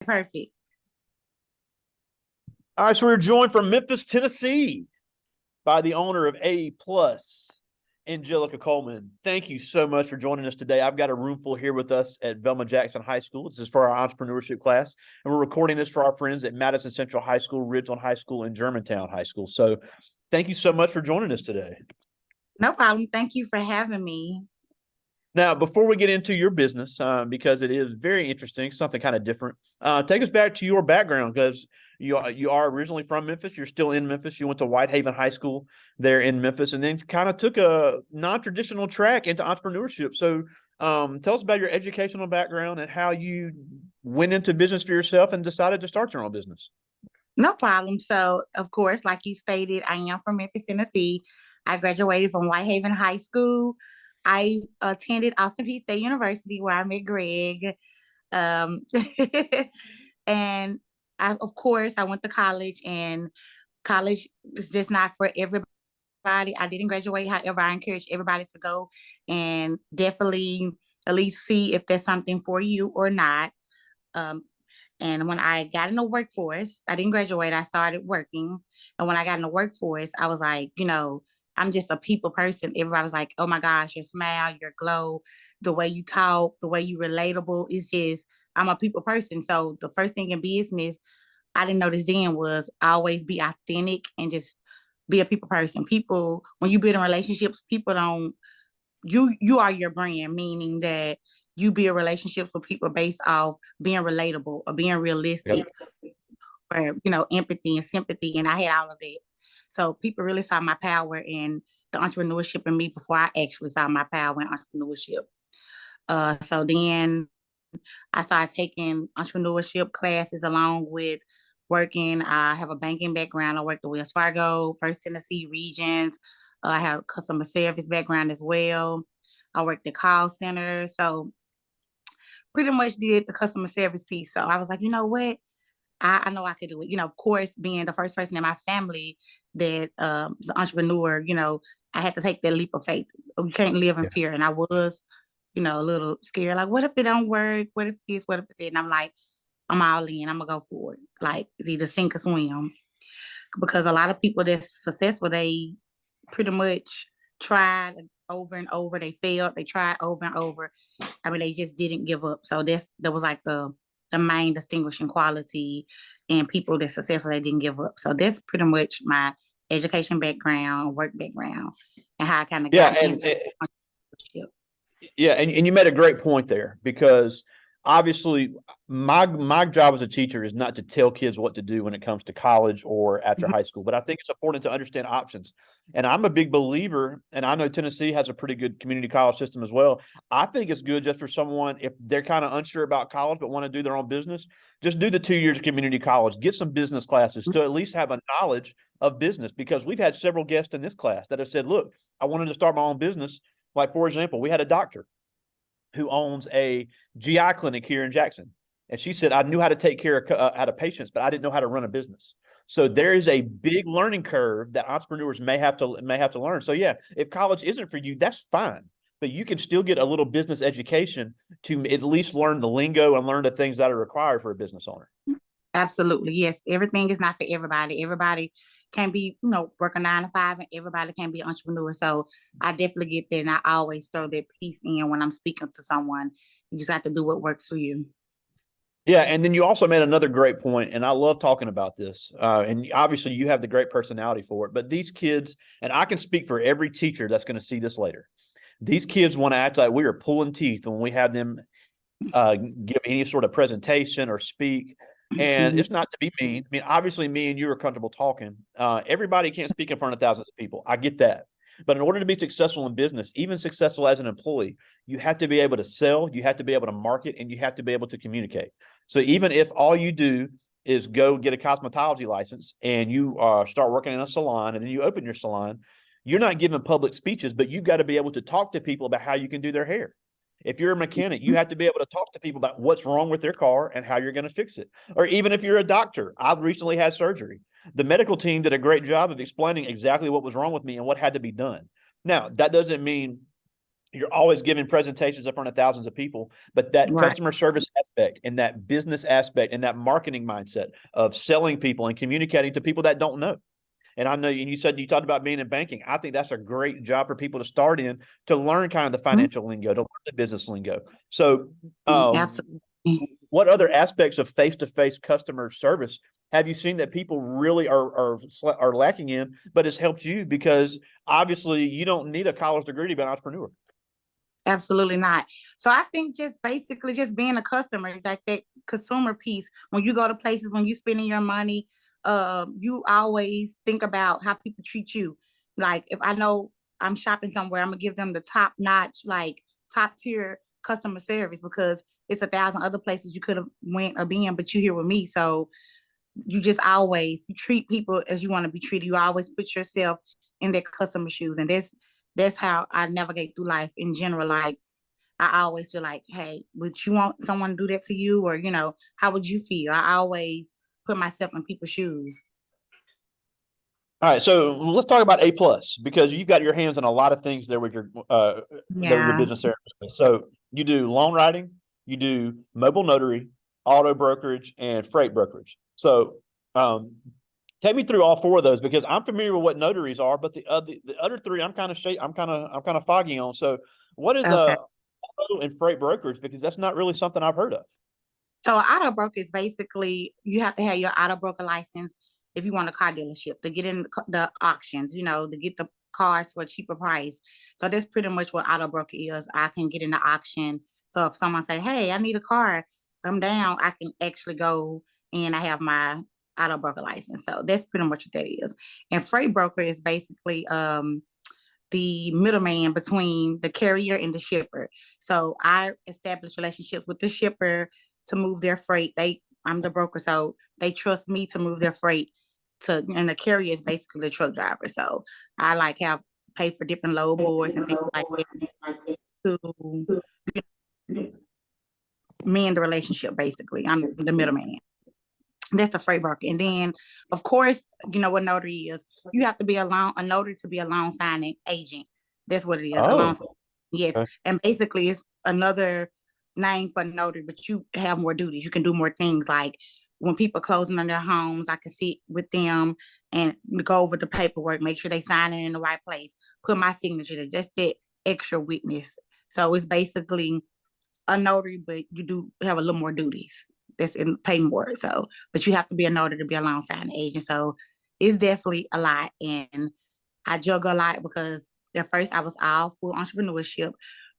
Perfect. All right, so we're joined from Memphis, Tennessee by the owner of A Plus, Angelica Coleman. Thank you so much for joining us today. I've got a room full here with us at Velma Jackson High School. This is for our entrepreneurship class, and we're recording this for our friends at Madison Central High School, Ridgeland High School, and Germantown High School. So thank you so much for joining us today. No problem. Thank you for having me. Now, before we get into your business, because it is very interesting, something kind of different, take us back to your background, because you are originally from Memphis. You're still in Memphis. You went to Whitehaven High School there in Memphis, and then kind of took a non-traditional track into entrepreneurship. So tell us about your educational background and how you went into business for yourself and decided to start your own business. No problem. So, of course, like you stated, I am from Memphis, Tennessee. I graduated from Whitehaven High School. I attended Austin Peay State University where I met Greg. Um, and of course, I went to college, and college is just not for everybody. I didn't graduate. However, I encourage everybody to go and definitely at least see if there's something for you or not. Um, and when I got in the workforce, I didn't graduate, I started working. And when I got in the workforce, I was like, I'm just a people person. Everybody was like, oh my gosh, your smile, your glow, the way you talk, the way you relatable. It's just, I'm a people person. So the first thing in business I didn't know this then was always be authentic and just be a people person. People, when you build in relationships, people don't, you are your brand, meaning that you build relationships with people based off being relatable or being realistic. Yep. Or empathy and sympathy, and I had all of that. So people really saw my power in the entrepreneurship in me before I actually saw my power in entrepreneurship. So then I started taking entrepreneurship classes along with working. I have a banking background. I worked at Wells Fargo, First Tennessee Regions. I have a customer service background as well. I worked at call center. So pretty much did the customer service piece. So I was like, you know what? I know I could do it. Of course, being the first person in my family that is an entrepreneur, I had to take that leap of faith. You can't live in Yeah. fear. And I was, a little scared. Like, what if it don't work? What if this? What if it? And I'm like, I'm all in. I'm gonna go for it. Like, it's either sink or swim. Because a lot of people that's successful, they pretty much tried over and over. They failed. They tried over and over. I mean, they just didn't give up. So that was like the main distinguishing quality in people that's successful. They didn't give up. So that's pretty much my education background, work background, and how I kind of Yeah, got into entrepreneurship. Yeah, and you made a great point there, because obviously my job as a teacher is not to tell kids what to do when it comes to college or after high school, but I think it's important to understand options. And I'm a big believer, and I know Tennessee has a pretty good community college system as well. I think it's good just for someone, if they're kind of unsure about college but want to do their own business, just do the 2 years of community college, get some business classes to at least have a knowledge of business, because we've had several guests in this class that have said, look, I wanted to start my own business. Like, for example, we had a doctor who owns a GI clinic here in Jackson. And she said, I knew how to take care of patients, but I didn't know how to run a business. So there is a big learning curve that entrepreneurs may have to learn. So yeah, if college isn't for you, that's fine. But you can still get a little business education to at least learn the lingo and learn the things that are required for a business owner. Absolutely. Yes. Everything is not for everybody. Everybody can be, work a 9 to 5, and everybody can be an entrepreneur. So I definitely get that. And I always throw that piece in when I'm speaking to someone. You just have to do what works for you. Yeah, and then you also made another great point, and I love talking about this. And obviously, you have the great personality for it. But these kids, and I can speak for every teacher that's going to see this later, these kids want to act like we are pulling teeth when we have them give any sort of presentation or speak. And it's not to be mean. I mean, obviously, me and you are comfortable talking. Everybody can't speak in front of thousands of people. I get that. But in order to be successful in business, even successful as an employee, you have to be able to sell, you have to be able to market, and you have to be able to communicate. So even if all you do is go get a cosmetology license and you start working in a salon and then you open your salon, you're not giving public speeches, but you've got to be able to talk to people about how you can do their hair. If you're a mechanic, you have to be able to talk to people about what's wrong with their car and how you're going to fix it. Or even if you're a doctor, I've recently had surgery. The medical team did a great job of explaining exactly what was wrong with me and what had to be done. Now, that doesn't mean You're always giving presentations in front of thousands of people, but that Right. customer service aspect and that business aspect and that marketing mindset of selling people and communicating to people that don't know. And I know, and you said you talked about being in banking. I think that's a great job for people to start in, to learn kind of the Mhm. financial lingo, to learn the business lingo. So, um, Absolutely. what other aspects of face-to-face customer service have you seen that people really are lacking in, but has helped you? Because obviously you don't need a college degree to be an entrepreneur. Absolutely not. So I think just basically just being a customer, like that consumer piece. When you go to places, when you spending your money, you always think about how people treat you. Like if I know I'm shopping somewhere, I'm gonna give them the top notch, like top tier customer service because it's 1,000 other places you could have went or been, but you here with me. So you just always you treat people as you want to be treated. You always put yourself in their customer shoes, and that's how I navigate through life in general. Like I always feel like, hey, would you want someone to do that to you, or how would you feel? I always put myself in people's shoes. All right, so let's talk about A plus, because you've got your hands on a lot of things there with your Yeah. business area. So you do loan writing, you do mobile notary, auto brokerage, and freight brokerage. So take me through all four of those, because I'm familiar with what notaries are, but the other three I'm kind of foggy on. So what is Okay. auto and freight brokerage? Because that's not really something I've heard of. So auto broker is basically you have to have your auto broker license if you want a car dealership to get in the auctions, to get the cars for a cheaper price. So that's pretty much what auto broker is. I can get in the auction. So if someone say, "Hey, I need a car," come down, I can actually go and I have my auto broker license. So that's pretty much what that is. And freight broker is basically the middleman between the carrier and the shipper. So I establish relationships with the shipper to move their freight. I'm the broker, so they trust me to move their freight and the carrier is basically the truck driver. So I like have pay for different load boards and things like that to mend the relationship. Basically, I'm the middleman. That's a freight broker. And then, of course, you know what notary is. You have to be a notary to be a loan signing agent. That's what it is. A loan. Oh, Yes. okay. And basically, it's another name for notary, but you have more duties. You can do more things. Like when people closing on their homes, I can sit with them and go over the paperwork, make sure they sign it in the right place, put my signature there, just that extra witness. So it's basically a notary, but you do have a little more duties. That's in pay more. So, but you have to be a notary to be a loan signing agent. So it's definitely a lot. And I juggle a lot because at first I was all full entrepreneurship,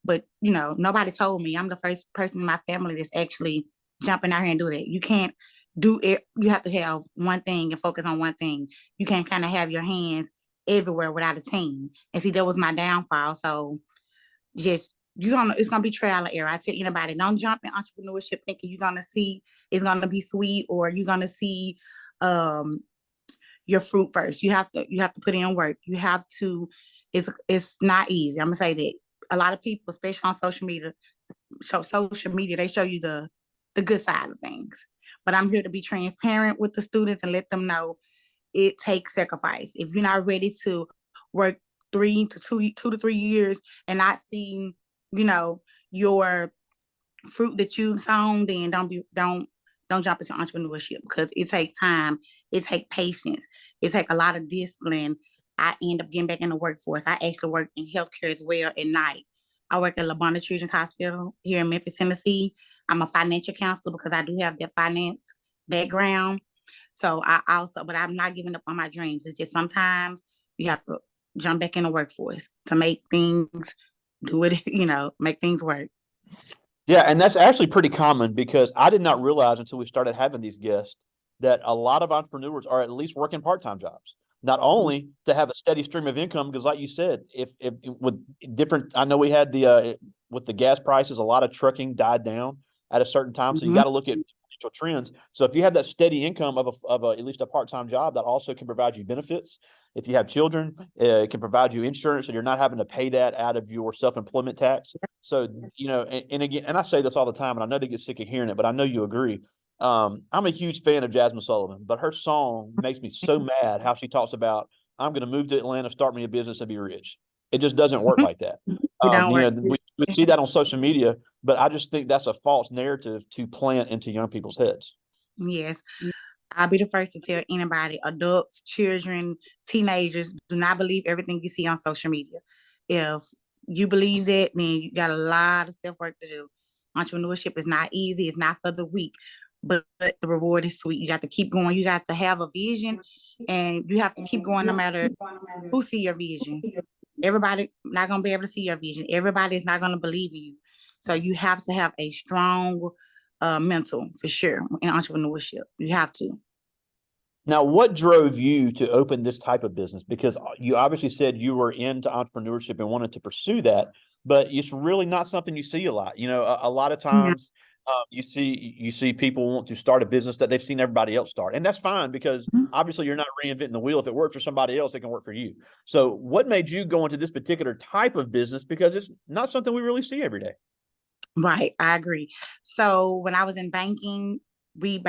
but nobody told me I'm the first person in my family that's actually jumping out here and do that. You can't do it. You have to have one thing and focus on one thing. You can't kind of have your hands everywhere without a team. And see, that was my downfall. So just it's gonna be trial and error. I tell anybody, don't jump in entrepreneurship thinking you're gonna see it's gonna be sweet or you're gonna see um your fruit first. You have to put in work. You have to it's not easy. I'm gonna say that. A lot of people, especially on social media, they show you the good side of things. But I'm here to be transparent with the students and let them know it takes sacrifice. If you're not ready to work 2 to 3 years and not see, you know, your fruit that you sown, then don't jump into entrepreneurship because it takes time, it takes patience, it takes a lot of discipline. I end up getting back in the workforce. I actually work in healthcare as well at night. I work at Labonte Children's Hospital here in Memphis, Tennessee. I'm a financial counselor because I do have that finance background. So but I'm not giving up on my dreams. It's just sometimes you have to jump back in the workforce to make things do it, make things work. Yeah, and that's actually pretty common, because I did not realize until we started having these guests that a lot of entrepreneurs are at least working part-time jobs, not only to have a steady stream of income, because like you said, if with different, I know we had with the gas prices, a lot of trucking died down at a certain time. So you Mm-hmm. got to look at potential trends. So if you have that steady income of at least a part-time job, that also can provide you benefits. If you have children, it can provide you insurance, so you're not having to pay that out of your self-employment tax. So, and again, and I say this all the time, and I know they get sick of hearing it, but I know you agree. I'm a huge fan of Jasmine Sullivan, but her song makes me so mad how she talks about, I'm going to move to Atlanta, start me a business and be rich. It just doesn't work like that. We don't work. We see that on social media, but I just think that's a false narrative to plant into young people's heads. Yes. I'll be the first to tell anybody, adults, children, teenagers, do not believe everything you see on social media. If you believe that, then you got a lot of self work to do. Entrepreneurship is not easy, it's not for the weak, but the reward is sweet. You got to keep going, you got to have a vision, and you have to keep going no matter who see your vision. Everybody not gonna be able to see your vision. Everybody is not gonna believe in you. So you have to have a strong mental for sure in entrepreneurship. You have to. Now, what drove you to open this type of business? Because you obviously said you were into entrepreneurship and wanted to pursue that, but it's really not something you see a lot. A lot of Yeah. times you see people want to start a business that they've seen everybody else start, and that's fine because obviously you're not reinventing the wheel. If it works for somebody else, it can work for you. So, what made you go into this particular type of business? Because it's not something we really see every day. Right, I agree. So when I was in banking, we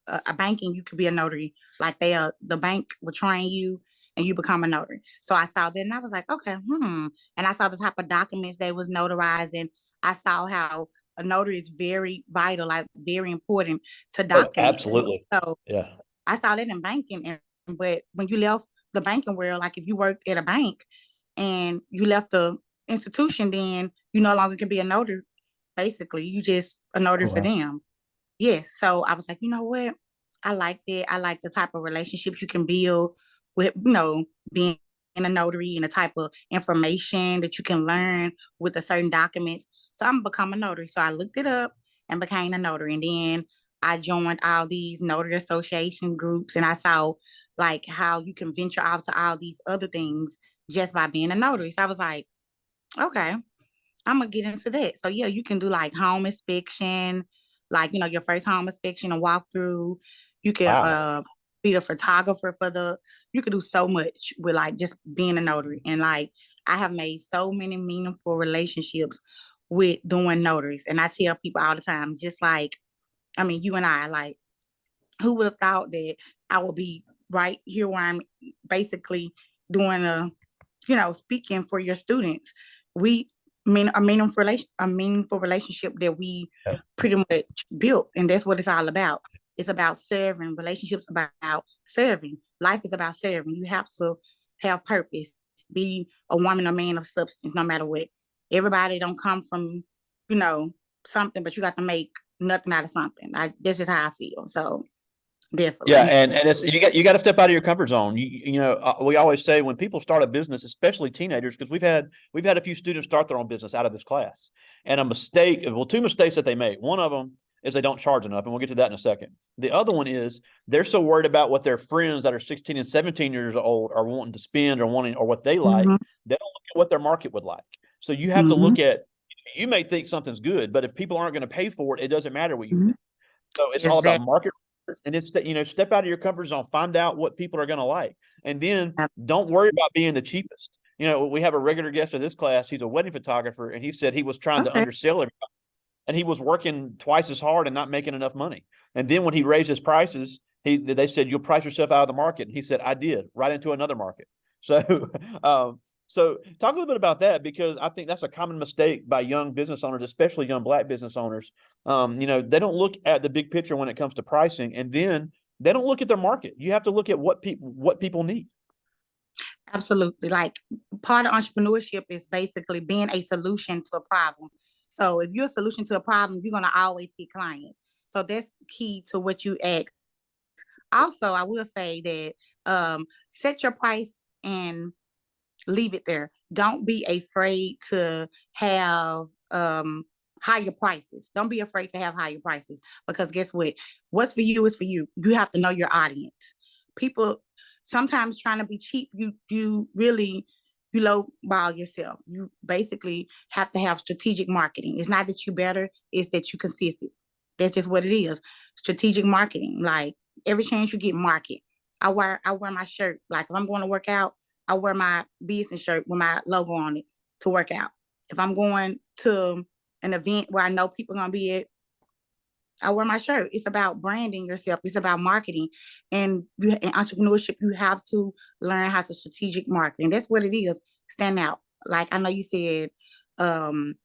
a banking, you could be a notary. Like the bank will train you and you become a notary. So I saw that and I was like, okay, And I saw the type of documents they was notarizing. I saw how a notary is very vital, like very important to Oh, documents. absolutely. So Yeah. I saw that in banking, but when you left the banking world, like if you worked at a bank and you left the institution, then you no longer can be a notary. Basically, you just a notary Oh, for wow. them. Yes. So I was like, you know what? I like that. I like the type of relationships you can build with, being a notary and the type of information that you can learn with the certain documents. So I'm become a notary. So I looked it up and became a notary. And then I joined all these notary association groups and I saw like how you can venture out to all these other things just by being a notary. So I was like, okay, I'm gonna get into that. So yeah, you can do like home inspection, like your first home inspection and walkthrough. You can Wow. be the photographer for you can do so much with like just being a notary. And like I have made so many meaningful relationships with doing notaries. And I tell people all the time, just like you and I, like, who would have thought that I would be right here where I'm basically doing speaking for your students. We mean a meaningful relationship that we Yeah. pretty much built, and that's what it's all about. It's about serving. Relationships about serving. Life is about serving. You have to have purpose. Be a woman or man of substance, no matter what. Everybody don't come from, something, but you got to make nothing out of something. That's just how I feel. So Yeah, definitely. and it's you got to step out of your comfort zone. We always say when people start a business, especially teenagers, because we've had a few students start their own business out of this class, and two mistakes that they make. One of them is they don't charge enough, and we'll get to that in a second. The other one is they're so worried about what their friends that are 16 and 17 years old are wanting to spend or what they like. Mm-hmm. They don't look at what their market would like. So you have to Mm-hmm. look at. You may think something's good, but if people aren't going to pay for it, it doesn't matter what you Mm-hmm. think. So it's all about Exactly. market and it's step out of your comfort zone, find out what people are going to like, and then don't worry about being the cheapest. We have a regular guest of this class. He's a wedding photographer, and he said he was trying to Okay. undersell everybody, and he was working twice as hard and not making enough money. And then when he raised his prices, they said, "You'll price yourself out of the market." And he said, "I did, right into another market." So, so talk a little bit about that, because I think that's a common mistake by young business owners, especially young Black business owners. They don't look at the big picture when it comes to pricing, and then they don't look at their market. You have to look at what people need. Absolutely. Like part of entrepreneurship is basically being a solution to a problem. So if you're a solution to a problem, you're gonna always get clients. So that's key to what you ask. Also, I will say that set your price and leave it there. Don't be afraid to have higher prices. Don't be afraid to have higher prices, because guess what? What's for you is for you. You have to know your audience. People sometimes trying to be cheap, you really you lowball yourself. You basically have to have strategic marketing. It's not that you better, it's that you consistent. That's just what it is. Strategic marketing. Like every chance you get, market. I wear my shirt. Like if I'm going to work out, I wear my business shirt with my logo on it to work out. If I'm going to an event where I know people are gonna be at, I wear my shirt. It's about branding yourself. It's about marketing. And in entrepreneurship, you have to learn how to strategic marketing. That's what it is. Stand out. Like I know you said, Um,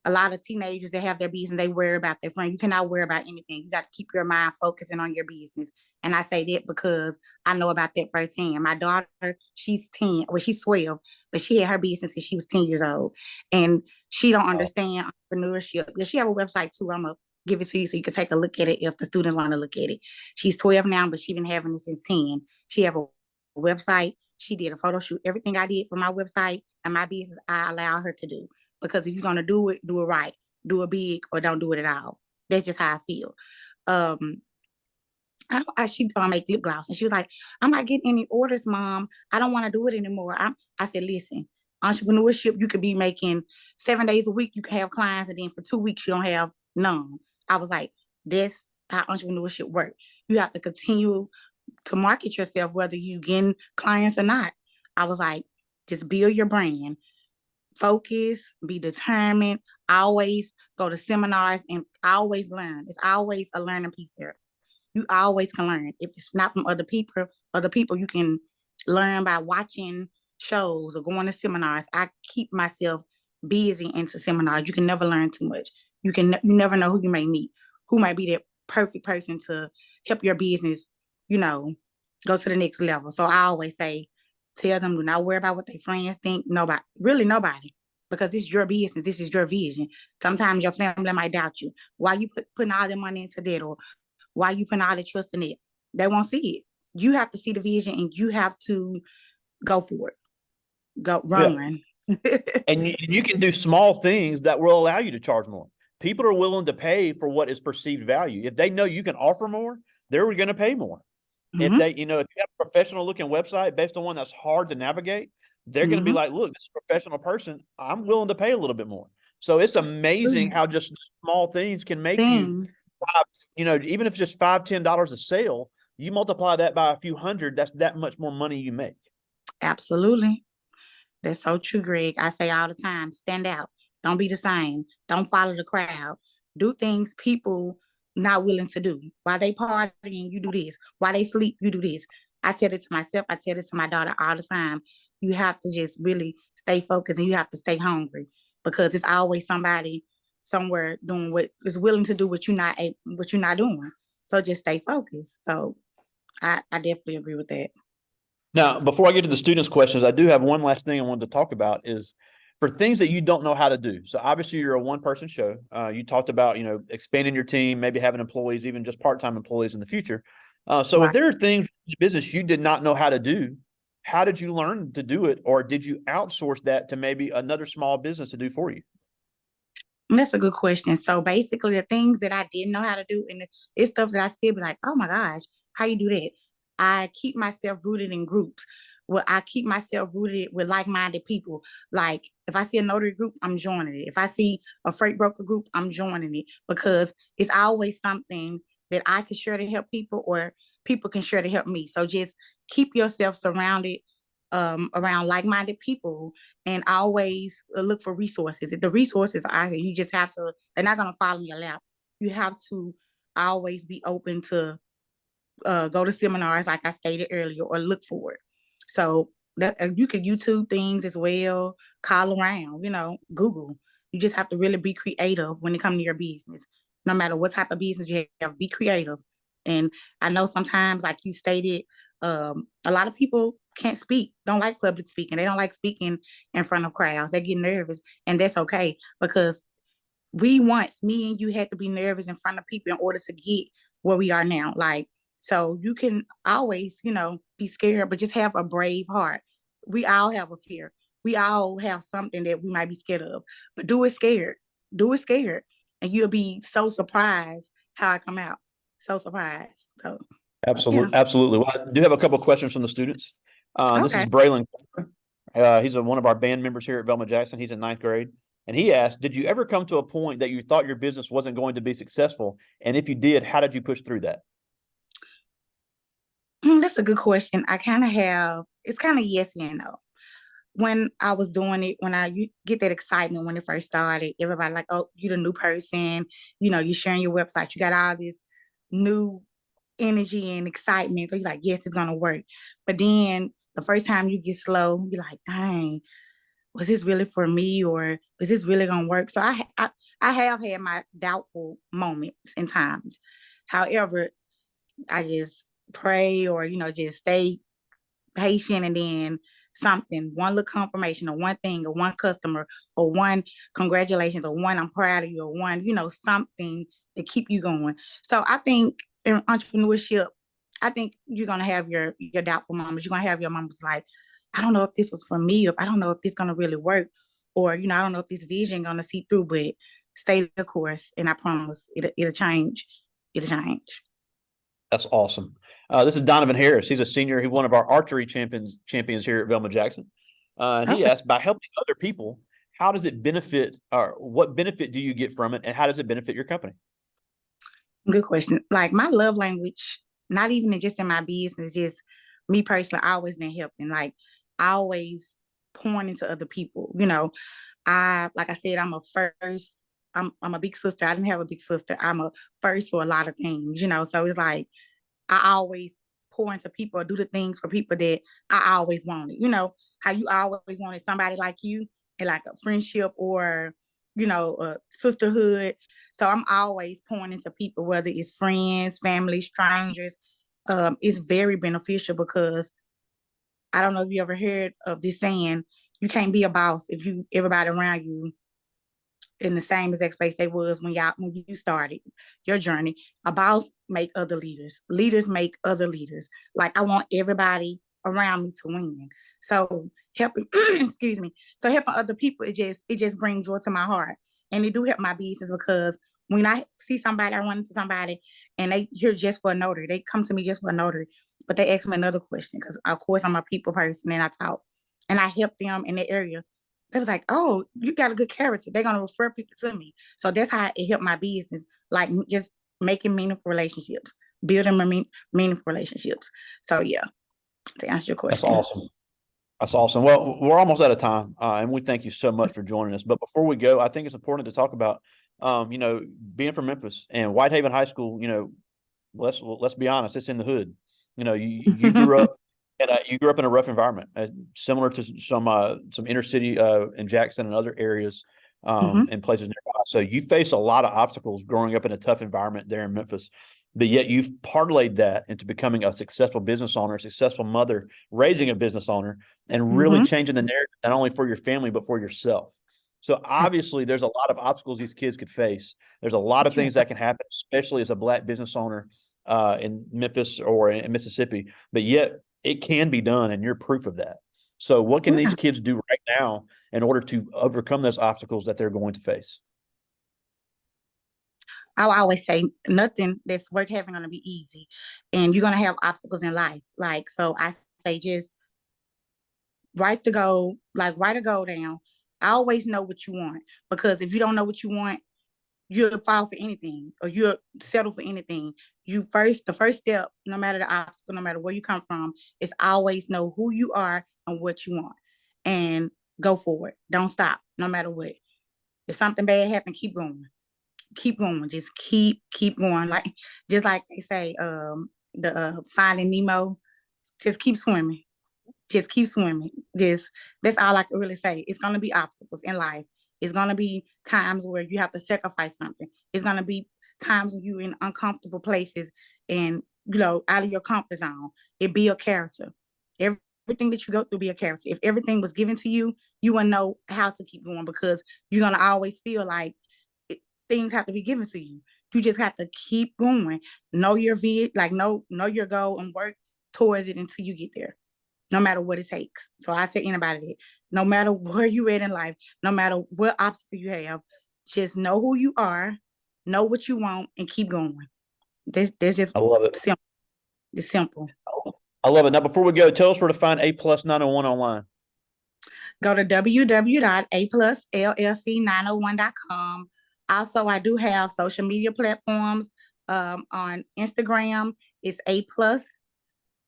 a lot of teenagers that have their business, they worry about their friend. You cannot worry about anything. You got to keep your mind focusing on your business. And I say that because I know about that firsthand. My daughter, she's 10, well, she's 12, but she had her business since she was 10 years old. And she don't Wow. understand entrepreneurship. Yeah, she have a website too. I'm gonna give it to you so you can take a look at it if the students want to look at it. She's 12 now, but she's been having it since 10. She have a website. She did a photo shoot. Everything I did for my website and my business, I allow her to do. Because if you're gonna do it right, do it big, or don't do it at all. That's just how I feel. Um, she make lip gloss, and she was like, "I'm not getting any orders, Mom. I don't want to do it anymore." I said, "Listen, entrepreneurship, you could be making 7 days a week. You can have clients, and then for 2 weeks you don't have none." I was like, "That's how entrepreneurship works. You have to continue to market yourself, whether you getting clients or not." I was like, "Just build your brand, focus, be determined, always go to seminars, and always learn. It's always a learning piece there. You always can learn. If it's not from other people you can learn by watching shows or going to seminars. I keep myself busy into seminars. You can never learn too much. You never know who you may meet, who might be that perfect person to help your business, you know, go to the next level. So I always say, tell them, do not worry about what their friends think. Nobody, really nobody, because it's your business. This is your vision. Sometimes your family might doubt you. Why you putting all their money into that, or why you putting all the trust in it? They won't see it. You have to see the vision, and you have to go for it. Go Yeah. run. And you can do small things that will allow you to charge more. People are willing to pay for what is perceived value. If they know you can offer more, they're going to pay more. If Mm-hmm. if you have a professional looking website based on one that's hard to navigate, they're going to be Mm-hmm. like, look, this is a professional person. I'm willing to pay a little bit more. So it's amazing how just small things can make you, Things. even if it's just $5, $10 a sale, you multiply that by a few hundred, that's that much more money you make. Absolutely. That's so true, Greg. I say all the time, stand out. Don't be the same. Don't follow the crowd. Do things people not willing to do. While they partying, you do this. While they sleep, you do this. I tell it to myself. I tell it to my daughter all the time. You have to just really stay focused, and you have to stay hungry, because it's always somebody somewhere doing what is willing to do what you're not doing. So just stay focused. So I definitely agree with that. Now, before I get to the students' questions, I do have one last thing I wanted to talk about is for things that you don't know how to do. So obviously you're a one-person show. You talked about, expanding your team, maybe having employees, even just part-time employees in the future. So if Right. there are things in business you did not know how to do, how did you learn to do it? Or did you outsource that to maybe another small business to do for you? That's a good question. So basically, the things that I didn't know how to do, and it's stuff that I still be like, oh my gosh, how you do that? I keep myself rooted in groups. Well, I keep myself rooted with like-minded people. Like if I see a notary group, I'm joining it. If I see a freight broker group, I'm joining it, because it's always something that I can share to help people, or people can share to help me. So just keep yourself surrounded around like-minded people, and always look for resources. The resources are here. You just have to, they're not going to fall in your lap. You have to always be open to go to seminars, like I stated earlier, or look for it. So that you can YouTube things as well, call around, Google. You just have to really be creative when it comes to your business. No matter what type of business you have, be creative. And I know sometimes, like you stated, a lot of people can't speak, don't like public speaking. They don't like speaking in front of crowds. They get nervous, and that's okay, because me and you had to be nervous in front of people in order to get where we are now. Like, so you can always, be scared, but just have a brave heart. We all have a fear. We all have something that we might be scared of, but do it scared. Do it scared. And you'll be so surprised how I come out. So surprised. So, yeah. Absolutely. Absolutely. Well, I do have a couple of questions from the students. This is Okay. Braylon. He's one of our band members here at Velma Jackson. He's in ninth grade. And he asked, did you ever come to a point that you thought your business wasn't going to be successful? And if you did, how did you push through that? That's a good question. It's kind of yes and no. When I was doing it, you get that excitement when it first started, everybody like, oh, you the new person, you're sharing your website, you got all this new energy and excitement. So you're like, yes, it's gonna work. But then the first time you get slow, you're like, dang, was this really for me, or is this really gonna work? So I have had my doubtful moments and times. However, I just pray, or just stay patient, and then something, one little confirmation, or one thing, or one customer, or one congratulations, or one I'm proud of you, or one, something to keep you going. So I think in entrepreneurship, I think you're gonna have your doubtful moments. You're gonna have your moments like, I don't know if this was for me, or I don't know if this gonna really work, or I don't know if this vision gonna see through, but stay the course, and I promise it'll change. It'll change. That's awesome. This is Donovan Harris. He's a senior. He's one of our archery champions here at Velma Jackson. And he Okay. asked, by helping other people, how does it benefit, or what benefit do you get from it, and how does it benefit your company? Good question. Like my love language, not even just in my business, just me personally, I always been helping. Like I always pouring into other people. Like I said, I'm a first. I'm a big sister. I didn't have a big sister. I'm a first for a lot of things. So it's like I always pour into people, or do the things for people that I always wanted. How you always wanted somebody like you, and like a friendship, or a sisterhood. So I'm always pouring into people, whether it's friends, family, strangers. It's very beneficial, because I don't know if you ever heard of this saying, you can't be a boss if everybody around you in the same exact space they was when you started your journey. A boss make other leaders. Leaders make other leaders. Like I want everybody around me to win. So helping, excuse me. So helping other people, it just brings joy to my heart, and it do help my business, because when I see somebody, I run into somebody, and they here just for a notary. They come to me just for a notary, but they ask me another question, because of course I'm a people person, and I talk, and I help them in the area. They was like, "Oh, you got a good character." They're gonna refer people to me. So that's how it helped my business, like just making meaningful relationships, building meaningful relationships. So yeah, to answer your That's question. awesome. That's awesome. Well, we're almost out of time, and we thank you so much for joining us. But before we go, I think it's important to talk about, being from Memphis and Whitehaven High School. Let's be honest, it's in the hood. You grew up, and you grew up in a rough environment, similar to some inner city in Jackson and other areas, Hmm. and places nearby. So you face a lot of obstacles growing up in a tough environment there in Memphis. But yet you've parlayed that into becoming a successful business owner, a successful mother, raising a business owner, and really Hmm. changing the narrative, not only for your family, but for yourself. So obviously there's a lot of obstacles these kids could face. There's a lot of Yeah. things that can happen, especially as a Black business owner in Memphis or in Mississippi, but yet it can be done, and you're proof of that. So what can these Yeah. kids do right now in order to overcome those obstacles that they're going to face? I always say nothing that's worth having gonna be easy, and you're gonna have obstacles in life. Like so, I say just write a goal down. I always know what you want, because if you don't know what you want, you'll fall for anything, or you'll settle for anything. The first step, no matter the obstacle, no matter where you come from, is always know who you are and what you want, and go for it. Don't stop, no matter what. If something bad happens, keep going. Keep going. Just keep going. Like just like they say, the Finding Nemo. Just keep swimming. Just keep swimming. That's all I can really say. It's gonna be obstacles in life. It's gonna be times where you have to sacrifice something. It's gonna be times when you're in uncomfortable places, and out of your comfort zone. It be a character. Everything that you go through be a character. If everything was given to you, you wouldn't know how to keep going, because you're gonna always feel like it, things have to be given to you. You just have to keep going. Know your like know your goal, and work towards it until you get there, no matter what it takes. So I tell anybody that no matter where you at in life, no matter what obstacle you have, just know who you are, know what you want, and keep going. That's just I love it. simple. It's simple. I love it. Now, before we go, tell us where to find A Plus 901 online. Go to www.aplusllc901.com. Also, I do have social media platforms. On Instagram, it's A plus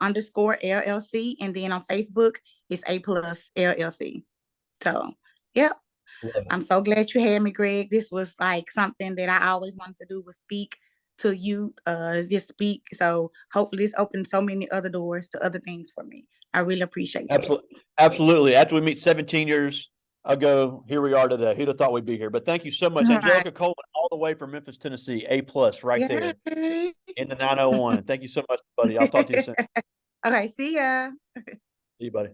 underscore LLC. And then on Facebook, it's A plus LLC. So, yeah, Love it. I'm so glad you had me, Greg. This was like something that I always wanted to do, was speak to you, just speak. So hopefully this opened so many other doors to other things for me. I really appreciate that. Absolutely. Absolutely. After we meet 17 years ago, here we are today. Who'd have thought we'd be here? But thank you so much, All right. Angelica Coleman, all the way from Memphis, Tennessee. A+ right there Yay. in the 901. Thank you so much, buddy. I'll talk to you soon. Okay, see ya. See you, buddy.